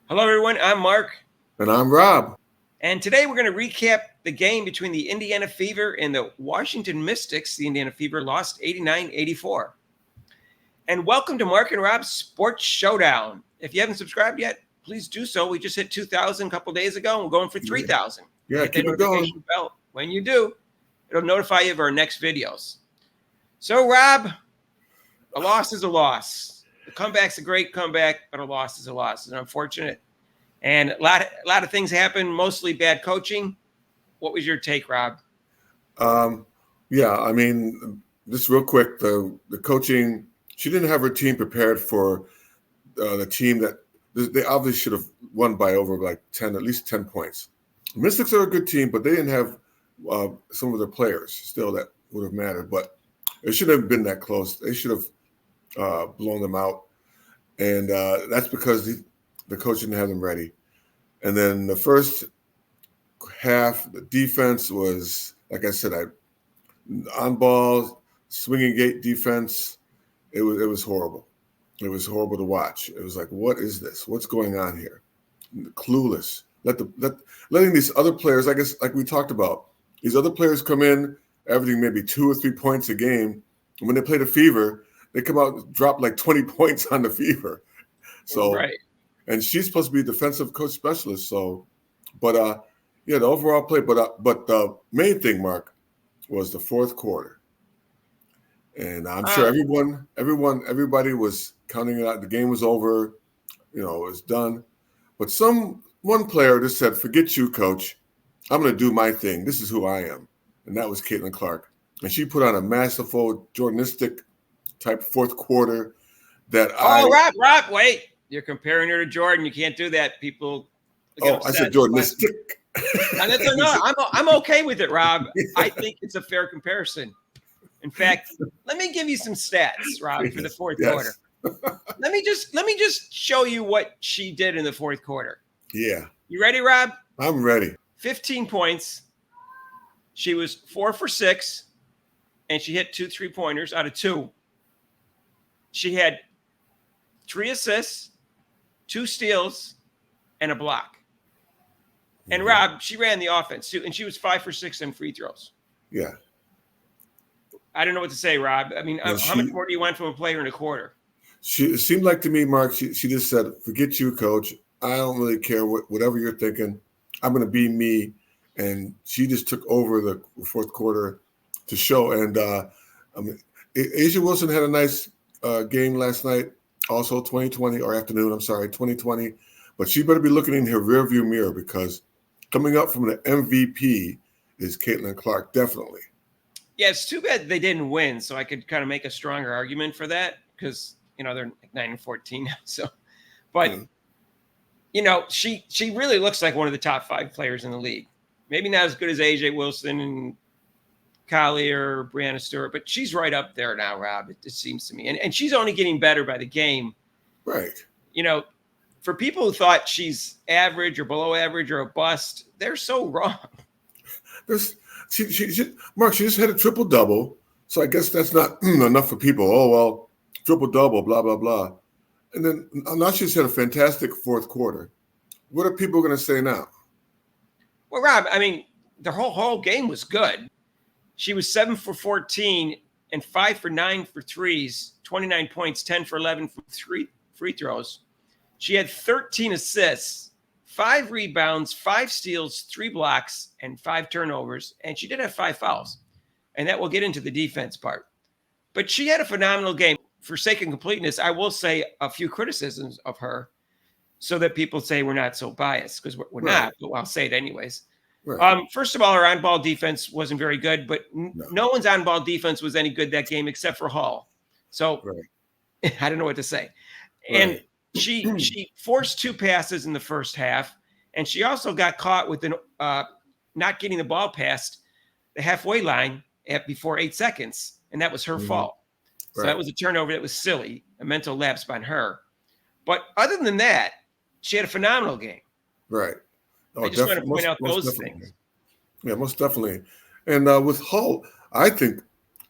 Hello, everyone. I'm Mark. And I'm Rob. And today we're going to recap the game between the Indiana Fever and the Washington Mystics. The Indiana Fever lost 89-84. And welcome to Mark and Rob's Sports Showdown. If you haven't subscribed yet, please do so. We just hit 2,000 a couple days ago, and we're going for 3,000. Yeah, hit keep that it going. notification bell. When you do, it'll notify you of our next videos. So, Rob, a loss is a loss. A comeback's a great comeback, but a loss is a loss. It's unfortunate. And a lot of things happened, mostly bad coaching. What was your take, Rob? Yeah, I mean, just real quick, the coaching, she didn't have her team prepared for the team that they obviously should have won by over like 10, at least 10 points. The Mystics are a good team, but they didn't have some of their players still that would have mattered. But it shouldn't have been that close. They should have blown them out. And that's because the coach didn't have them ready. And then the first half, the defense was, like I said, on ball, swinging gate defense. It was horrible. It was horrible to watch. It was like, what is this? What's going on here? Clueless. Letting these other players, I guess, like we talked about, these other players come in, averaging maybe 2 or 3 points a game. And when they play the Fever, they come out and drop like 20 points on the Fever. So, right. And she's supposed to be a defensive coach specialist. So, but yeah, the overall play. But the main thing, Mark, was the fourth quarter. And I'm sure everybody was counting it out. The game was over, it was done. But one player just said, "Forget you, coach. I'm going to do my thing. This is who I am." And that was Caitlin Clark. And she put on a masterful Jordanesque type fourth quarter that Rob, wait. You're comparing her to Jordan. You can't do that. People get upset. I said Jordanesque. I'm okay with it, Rob. I think it's a fair comparison. In fact, let me give you some stats, Rob, for the fourth quarter. Let me just show you what she did in the fourth quarter. Yeah. You ready, Rob? I'm ready. 15 points. She was 4 for 6, and she hit 2 3-pointers out of 2. She had 3 assists, 2 steals, and a block. And Rob, she ran the offense too, and she was 5 for 6 in free throws. Yeah. I don't know what to say, Rob. I mean, how much more do you want from a player in a quarter? It seemed like to me, Mark, she just said, "Forget you, coach. I don't really care whatever you're thinking. I'm going to be me." And she just took over the fourth quarter to show. And Asia Wilson had a nice game last night, also 2020. But she better be looking in her rearview mirror, because coming up from the MVP is Caitlin Clark, definitely. Yeah, it's too bad they didn't win, so I could kind of make a stronger argument for that, because they're 9-14 now. So, but she really looks like one of the top 5 players in the league. Maybe not as good as AJ Wilson and Collier or Brianna Stewart, but she's right up there now, Rob. It seems to me, and she's only getting better by the game. Right. For people who thought she's average or below average or a bust, they're so wrong. Mark, she just had a triple-double, so I guess that's not enough for people. Oh, well, triple-double, blah, blah, blah. And then now she's had a fantastic fourth quarter. What are people going to say now? Well, Rob, I mean, the whole game was good. She was 7 for 14 and 5 for 9 for threes, 29 points, 10 for 11 from 3 free throws. She had 13 assists, 5 rebounds, 5 steals, 3 blocks, and 5 turnovers. And she did have 5 fouls. And that will get into the defense part. But she had a phenomenal game. For sake of completeness, I will say a few criticisms of her so that people say we're not so biased, because we're not, but I'll say it anyways. Right. First of all, her on-ball defense wasn't very good, but no one's on-ball defense was any good that game except for Hall. So I don't know what to say. Right. And she forced 2 passes in the first half, and she also got caught with not getting the ball past the halfway line before 8 seconds, and that was her fault. So that was a turnover that was silly, a mental lapse by her. But other than that, she had a phenomenal game. Right. I just want to point out those things. Yeah, most definitely. And with Hull, I think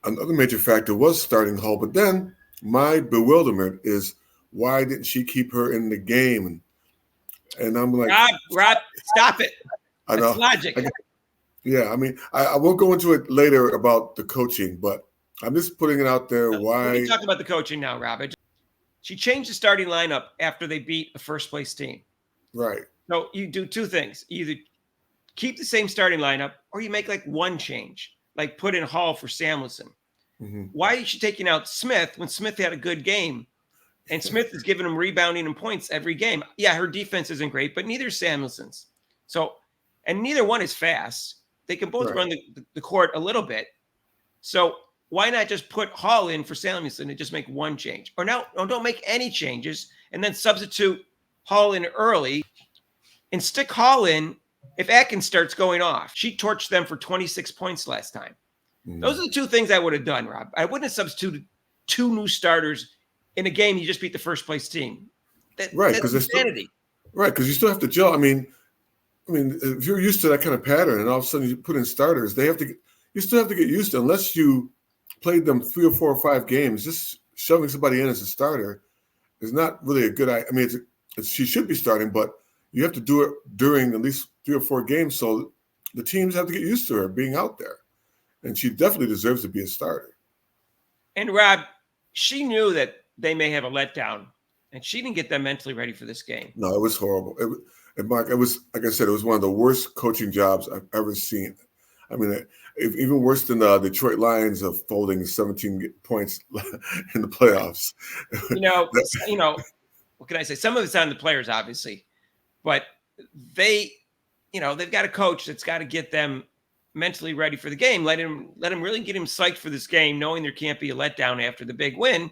another major factor was starting Hull. But then my bewilderment is, why didn't she keep her in the game? And I'm like, Rob, stop it. I That's know. logic. Yeah, I mean, I will go into it later about the coaching, but I'm just putting it out there. Let me Why? talk about the coaching now, Rob. She changed the starting lineup after they beat a first place team. Right. So you do two things. You either keep the same starting lineup or you make like one change, like put in Hall for Samuelson. Mm-hmm. Why is she taking out Smith when Smith had a good game? And Smith is giving him rebounding and points every game. Yeah, her defense isn't great, but neither is Samuelson's. So, and neither one is fast. They can both run the court a little bit. So why not just put Hall in for Samuelson and just make one change? Or don't make any changes and then substitute Hall in early and stick Hall in if Atkins starts going off. She torched them for 26 points last time. Mm-hmm. Those are the two things I would have done, Rob. I wouldn't have substituted two new starters in a game you just beat the first place team. That's insanity. Because you still have to gel. I mean, if you're used to that kind of pattern, and all of a sudden you put in starters, you still have to get used to. Unless you played them 3 or 4 or 5 games, just shoving somebody in as a starter is not really a good idea. I mean, she should be starting, but you have to do it during at least 3 or 4 games, so the teams have to get used to her being out there, and she definitely deserves to be a starter. And Rob, she knew that they may have a letdown, and she didn't get them mentally ready for this game. No, it was horrible. And Mark, it was, like I said, it was one of the worst coaching jobs I've ever seen. I mean, even worse than the Detroit Lions of folding 17 points in the playoffs. What can I say? Some of it's on the players, obviously, but they've got a coach that's got to get them mentally ready for the game. Let him really get him psyched for this game, knowing there can't be a letdown after the big win.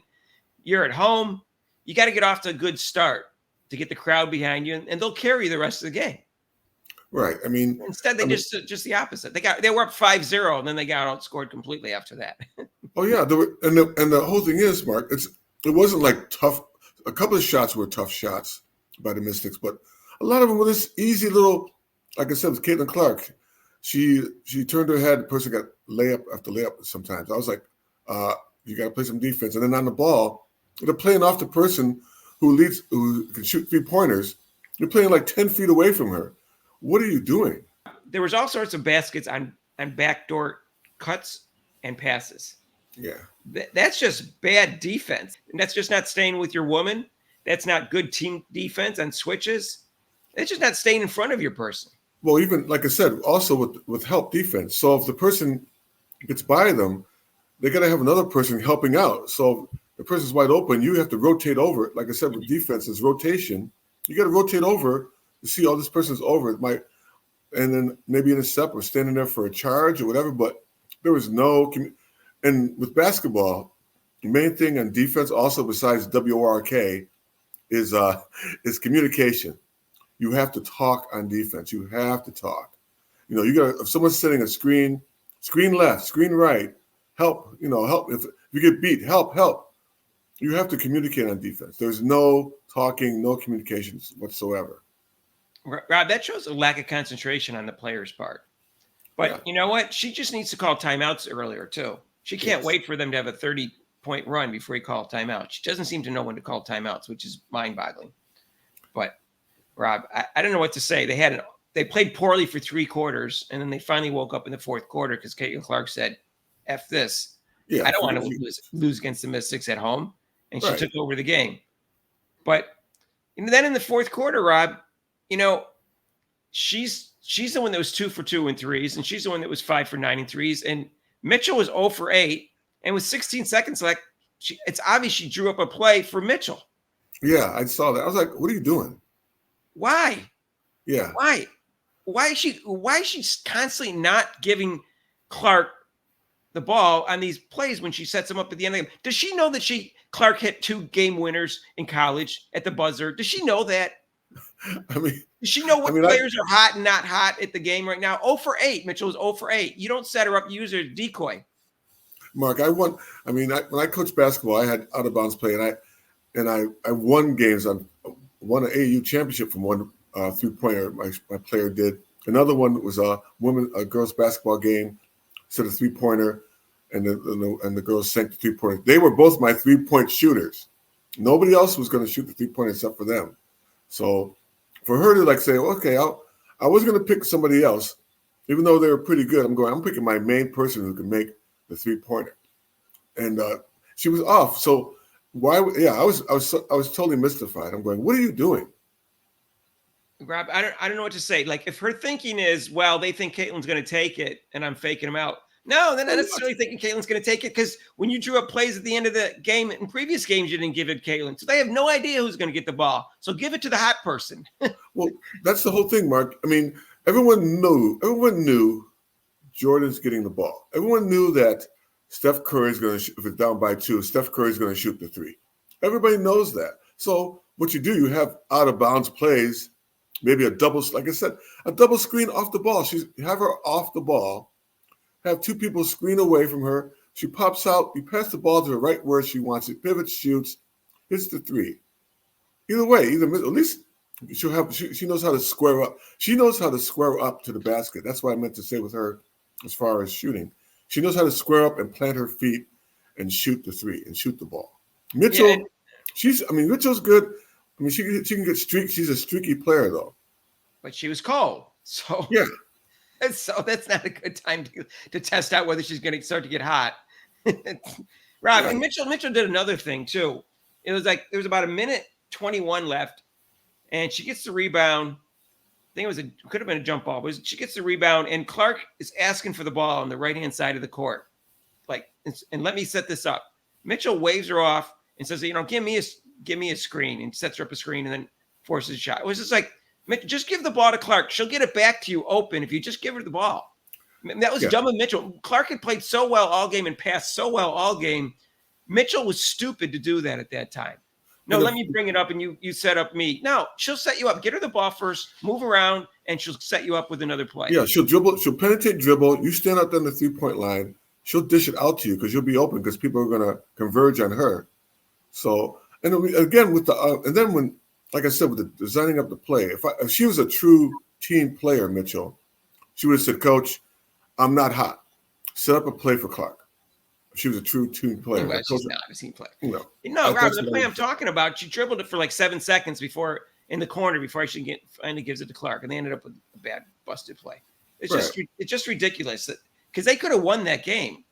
You're at home. You got to get off to a good start to get the crowd behind you, and they'll carry the rest of the game. Right. I mean, instead they just the opposite. They were up 5-0, and then they got outscored completely after that. Oh yeah, and the whole thing is, Mark, it wasn't like tough. A couple of shots were tough shots by the Mystics, but a lot of them were this easy little. Like I said, with Caitlin Clark, she turned her head. The person got layup after layup. Sometimes I was like, you got to play some defense, and then on the ball, they're playing off the person who can shoot 3-pointers. You're playing like 10 feet away from her. What are you doing? There was all sorts of baskets on backdoor cuts and passes. Yeah. That's just bad defense. And that's just not staying with your woman. That's not good team defense on switches. It's just not staying in front of your person. Well, even like I said, also with help defense. So if the person gets by them, they got to have another person helping out. So if the person's wide open, you have to rotate over. Like I said, with defense, is rotation. You got to rotate over to see, this person's over. And then maybe in a step or standing there for a charge or whatever. But there was no. And with basketball, the main thing on defense, also besides WRK, is communication. You have to talk on defense. You have to talk. You got if someone's setting a screen left, screen right, help. Help if you get beat. Help. You have to communicate on defense. There's no talking, no communications whatsoever. Rob, that shows a lack of concentration on the player's part. But You know what? She just needs to call timeouts earlier, too. She can't wait for them to have a 30-point run before he calls timeout. She doesn't seem to know when to call timeouts, which is mind-boggling. But, Rob, I don't know what to say. They played poorly for 3 quarters, and then they finally woke up in the 4th quarter because Caitlin Clark said, F this. Yeah, I don't want to lose against the Mystics at home. And she took over the game. But then in the 4th quarter, Rob, she's the one that was 2 for 2 in threes, and she's the one that was 5 for 9 in threes. And Mitchell was 0 for 8, and with 16 seconds left, it's obvious she drew up a play for Mitchell. Yeah, I saw that. I was like, "What are you doing? Why? Yeah, why? Why is she constantly not giving Clark the ball on these plays when she sets them up at the end of the game? Does she know that Clark hit 2 game winners in college at the buzzer? Does she know that? I mean, does she know what players are hot and not hot at the game right now? 0 for 8. Mitchell was 0 for 8. You don't set her up, you use her as a decoy. Mark, when I coached basketball, I had out of bounds play, and I won games. Won an AAU championship from one 3-pointer my player did. Another one was a girls basketball game, set a 3-pointer, and the girls sank the 3-pointer. They were both my 3-point shooters. Nobody else was going to shoot the 3-pointer except for them. So for her to like say, okay, I was going to pick somebody else, even though they were pretty good. I'm picking my main person who can make the 3-pointer, and she was off. So why? Yeah, I was totally mystified. I'm going, what are you doing? Rob, I don't know what to say. Like, if her thinking is, well, they think Caitlin's going to take it, and I'm faking them out. No, they're not necessarily thinking Caitlin's going to take it, because when you drew up plays at the end of the game in previous games, you didn't give it Caitlin, so they have no idea who's going to get the ball. So give it to the hot person. Well, that's the whole thing, Mark. I mean, everyone knew Jordan's getting the ball. Everyone knew that Steph Curry's going to, if it's down by 2, Steph Curry's going to shoot the 3. Everybody knows that. So what you do, you have out of bounds plays, maybe a double, like I said, a double screen off the ball. Have her off the ball, have 2 people screen away from her. She pops out, you pass the ball to her right where she wants it, pivots, shoots, hits the 3. Either way, at least she knows how to square up. She knows how to square up to the basket. That's what I meant to say with her as far as shooting. She knows how to square up and plant her feet and shoot the 3 and shoot the ball. Mitchell, Mitchell's good. I mean, she can get streak. She's a streaky player though. But she was cold, so yeah. So that's not a good time to test out whether she's going to start to get hot. Rob, and Mitchell did another thing too. It was like there was about 1:21 left, and she gets the rebound. I think it could have been a jump ball, but she gets the rebound, and Clark is asking for the ball on the right-hand side of the court. Like, and let me set this up. Mitchell waves her off and says, give me a screen, and sets her up a screen and then forces a shot. It was just like, just give the ball to Clark. She'll get it back to you open if you just give her the ball. That was dumb of Mitchell. Clark had played so well all game and passed so well all game. Mitchell was stupid to do that at that time. No, let me bring it up and you set up me. No, she'll set you up. Get her the ball first, move around, and she'll set you up with another play. Yeah, she'll dribble. She'll penetrate dribble. You stand up on the 3-point line. She'll dish it out to you because you'll be open because people are going to converge on her. So, and again, and then when, like I said, with the designing up the play, if she was a true team player, Mitchell, she would have said, Coach, I'm not hot. Set up a play for Clark. If she was a true team player. Well, she's not a team player. No, Robert, the play I'm talking about, she dribbled it for like 7 seconds in the corner before she finally gives it to Clark, and they ended up with a bad busted play. It's just ridiculous because they could have won that game.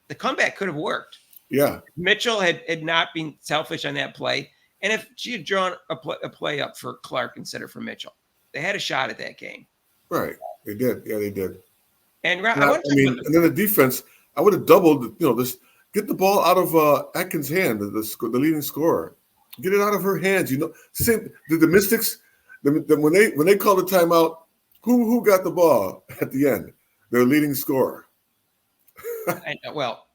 The comeback could have worked. Yeah. Mitchell had not been selfish on that play. And if she had drawn a play up for Clark instead of for Mitchell, they had a shot at that game. Right. They did. Yeah, they did. And and then the defense, I would have doubled, this, get the ball out of Atkins' hand, the leading scorer. Get it out of her hands. The Mystics, when they called the timeout, who got the ball at the end? Their leading scorer. Well,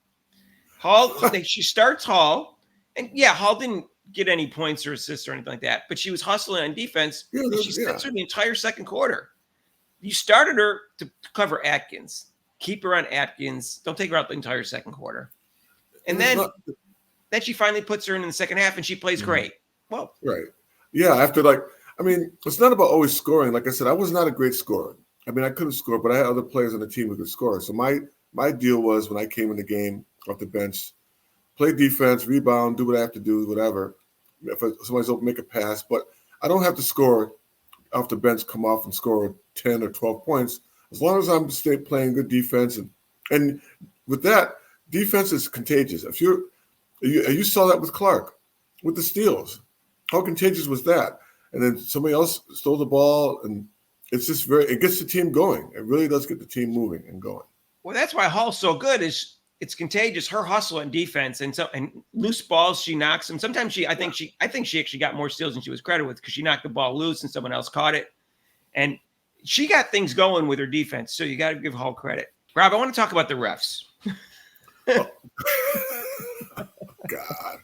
Hall, she starts Hall, and Hall didn't get any points or assists or anything like that, but she was hustling on defense. She sits her the entire second quarter. You started her to cover Atkins. Keep her on Atkins. Don't take her out the entire second quarter. And then she finally puts her in the second half, and she plays great. Well, right. Yeah, after it's not about always scoring. Like I said, I was not a great scorer. I mean, I couldn't score, but I had other players on the team who could score. So my deal was when I came in the game off the bench, play defense, rebound, do what I have to do, whatever. If somebody's open, make a pass. But I don't have to score off the bench, come off and score 10 or 12 points. As long as I'm playing good defense. And with that, defense is contagious. If you saw that with Clark, with the steals. How contagious was that? And then somebody else stole the ball, and it's just it gets the team going. It really does get the team moving and going. Well, that's why Hall's so good is it's contagious. Her hustle and defense and loose balls, she knocks them. Sometimes I think she actually got more steals than she was credited with because she knocked the ball loose and someone else caught it. And she got things going with her defense. So you got to give Hall credit. Rob, I want to talk about the refs. Oh. God.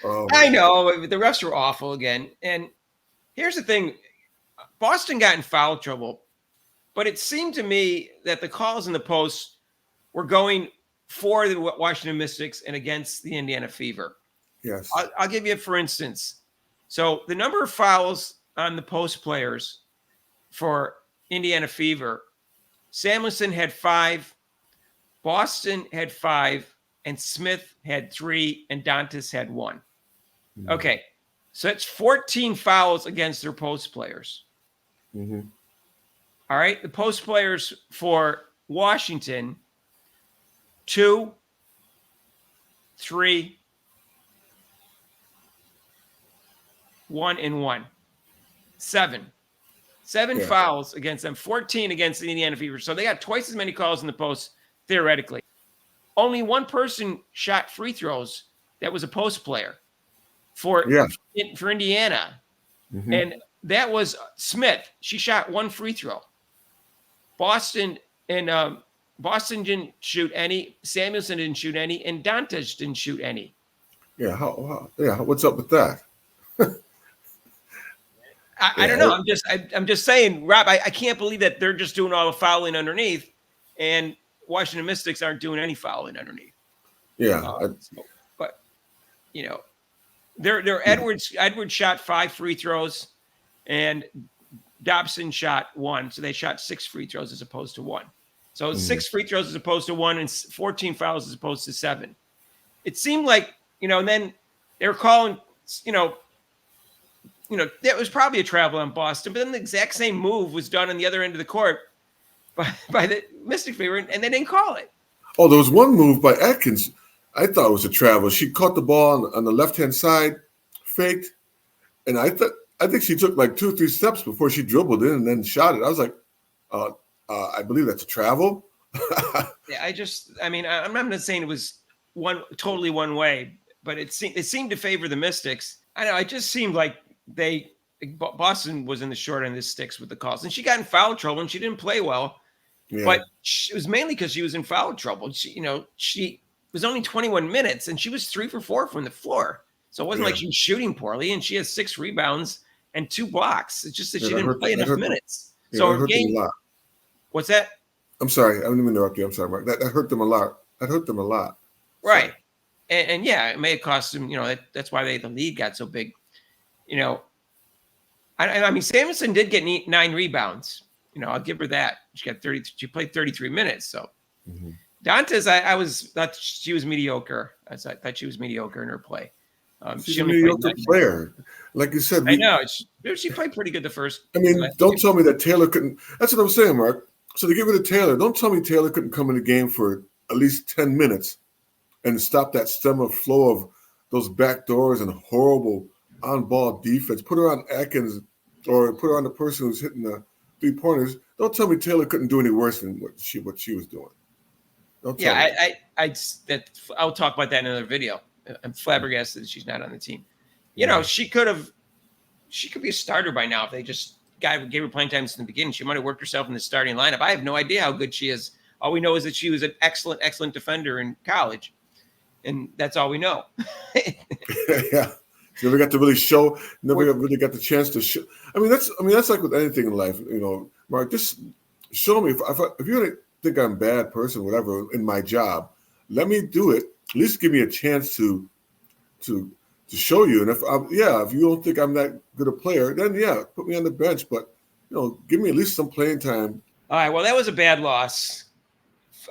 Oh, I know the refs were awful again. And here's the thing. Boston got in foul trouble, but it seemed to me that the calls in the post were going for the Washington Mystics and against the Indiana Fever. Yes. I'll give you for instance. So the number of fouls on the post players for Indiana Fever, Samuelson had 5, Boston had 5, and Smith had 3, and Dantas had 1. Okay. So it's 14 fouls against their post players. Mm-hmm. All right. The post players for Washington, 2, 3, 1, and 1. 7. 7 fouls against them, 14 against the Indiana Fever. So they got twice as many calls in the post, theoretically. Only one person shot free throws that was a post player for Indiana. Mm-hmm. And that was Smith. She shot 1 free throw. Boston didn't shoot any. Samuelson didn't shoot any. And Dantas didn't shoot any. Yeah. What's up with that? I don't know. I'm just saying, Rob, I can't believe that they're just doing all the fouling underneath, and Washington Mystics aren't doing any fouling underneath. Yeah. But Edwards shot 5 free throws, and Dobson shot 1. So they shot 6 free throws as opposed to 1. So 6 free throws as opposed to 1, and 14 fouls as opposed to 7. It seemed like, and then they were calling, that was probably a travel on Boston, but then the exact same move was done on the other end of the court by the Mystic Fever, and they didn't call it. Oh, there was one move by Atkins. I thought it was a travel. She caught the ball on the left-hand side, faked, and I think she took like 2 or 3 steps before she dribbled in and then shot it. I was like, I believe that's a travel. Yeah, I'm not saying it was totally one way, but it seemed to favor the Mystics. I know, it just seemed like Boston was in the short end of the sticks with the calls, and she got in foul trouble and she didn't play well. Yeah. But it was mainly because she was in foul trouble. She was only 21 minutes and she was 3 for 4 from the floor. So it wasn't like she was shooting poorly, and she has 6 rebounds and 2 blocks. It's just that she didn't play enough minutes. So hurt them a lot. What's that? I'm sorry. I didn't interrupt you. I'm sorry, Mark. That hurt them a lot. That hurt them a lot. Right. And yeah, it may have cost them, that's why the lead got so big. Samuelson did get 9 rebounds. I'll give her that. She got 30. She played 33 minutes. So Dantas, I thought she was mediocre. I thought she was mediocre in her play. She's a mediocre player. Like you said. I know. She played pretty good the first. Don't tell me that Taylor couldn't. That's what I'm saying, Mark. So to get rid of Taylor, don't tell me Taylor couldn't come in the game for at least 10 minutes and stop that stem of flow of those back doors and horrible on-ball defense. Put her on Atkins or put her on the person who's hitting the 3-pointers. Don't tell me Taylor couldn't do any worse than what she was doing. Don't tell me. I'll talk about that in another video. I'm flabbergasted that she's not on the team. She could be a starter by now if they just gave her playing time in the beginning. She might have worked herself in the starting lineup. I have no idea how good she is. All we know is that she was an excellent, excellent defender in college. And that's all we know. Yeah. She never got to really show, really got the chance to show. That's like with anything in life, Mark, just show me. If you think I'm a bad person, whatever, in my job, let me do it. At least give me a chance to show you. And if you don't think I'm that good a player, then put me on the bench. But give me at least some playing time. All right. Well, that was a bad loss.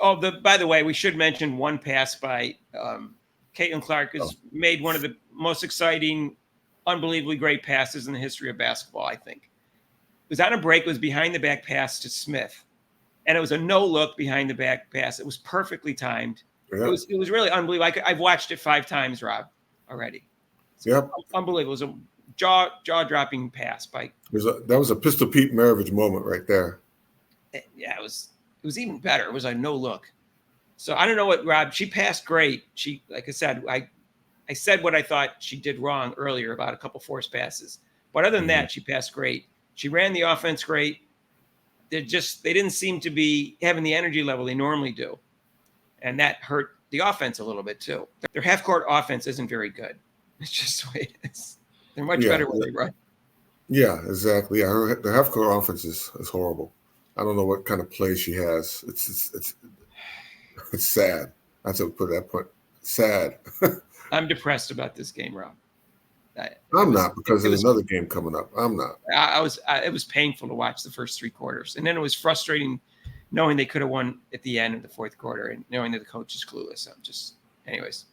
Oh, by the way, we should mention one pass by Caitlin Clark has made one of the most exciting, unbelievably great passes in the history of basketball. I think it was on a break. It was behind the back pass to Smith, and it was a no look behind the back pass. It was perfectly timed. Yeah. It was really unbelievable. I've watched it 5 times, Rob, already. Yep. Unbelievable. It was a jaw-dropping pass by. That was a Pistol Pete Maravich moment right there. Yeah, it was even better. It was a no look. So I don't know what, Rob, she passed great. She, like I said, I said what I thought she did wrong earlier about a couple forced passes. But other than that, she passed great. She ran the offense great. They didn't seem to be having the energy level they normally do. And that hurt the offense a little bit too. Their half-court offense isn't very good. It's just the way it is. They're much better when they run. Yeah, exactly. Yeah, the half-court offense is horrible. I don't know what kind of play she has. It's sad. That's what put that point. Sad. I'm depressed about this game, Rob. I'm not, because there's another game coming up. I'm not. It was painful to watch the first 3 quarters, and then it was frustrating knowing they could have won at the end of the 4th quarter and knowing that the coach is clueless. Anyways.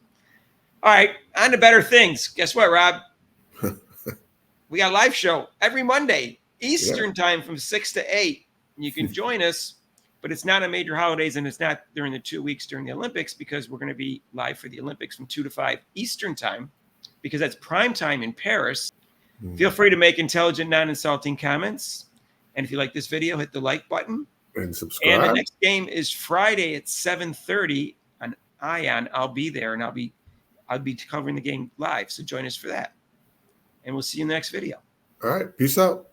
All right, on to better things. Guess what, Rob? We got a live show every Monday, Eastern time from 6 to 8. You can join us, but it's not on major holidays and it's not during the 2 weeks during the Olympics because we're going to be live for the Olympics from 2 to 5 Eastern time because that's prime time in Paris. Feel free to make intelligent, non-insulting comments. And if you like this video, hit the like button. And subscribe. And the next game is Friday at 7:30 on Ion. I'll be there and I'll be covering the game live. So join us for that. And we'll see you in the next video. All right. Peace out.